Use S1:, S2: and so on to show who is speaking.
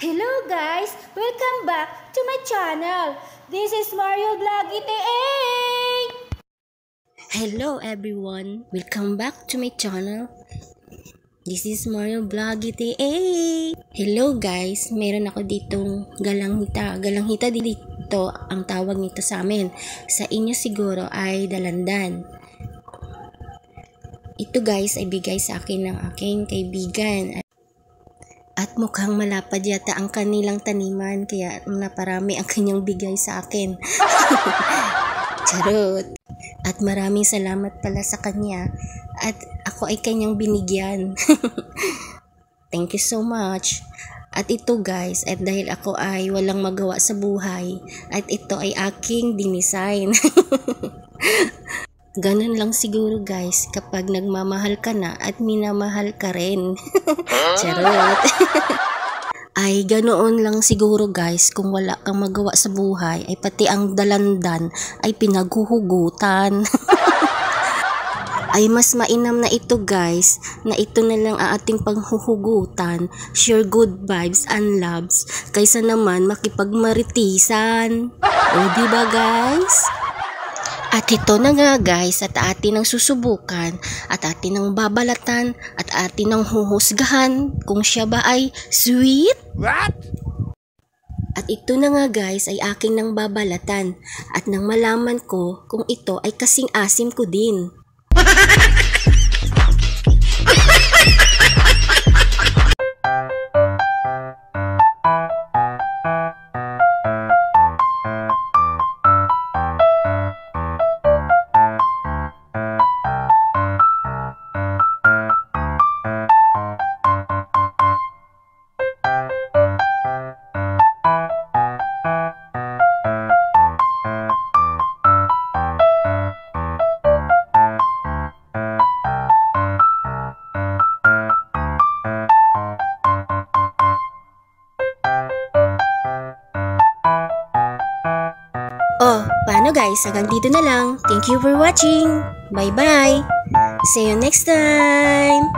S1: Hello guys! Welcome back to my channel. This is Mario Vlog ita.
S2: Hello everyone! Welcome back to my channel. This is Mario Vlog ita. Hello guys! Meron ako ditong galanghita. Galanghita dito ang tawag nito sa amin. Sa inyo siguro ay dalandan. Ito guys ay bigay sa akin ng aking kaibigan. At mukhang malapad yata ang kanilang taniman kaya naparami ang kanyang bigay sa akin. Charot. At maraming salamat pala sa kanya at ako ay kanyang binigyan. Thank you so much. At ito guys, at dahil ako ay walang magawa sa buhay, at ito ay aking dinisign. Ganun lang siguro guys kapag nagmamahal ka na at minamahal ka rin. Charot. Ay ganoon lang siguro guys kung wala kang magawa sa buhay ay pati ang dalandan ay pinaghuhugutan. Ay mas mainam na ito guys na ito na lang ang ating panghuhugutan, share good vibes and loves kaysa naman makipagmaritisan. O diba guys? At ito na nga guys, at atin ang susubukan, at atin ang babalatan, at atin ang huhusgahan kung siya ba ay sweet. What? At ito na nga guys ay aking nang babalatan, at nang malaman ko kung ito ay kasing asim ko din. Oh, paano guys? Hanggang dito na lang. Thank you for watching. Bye-bye. See you next time.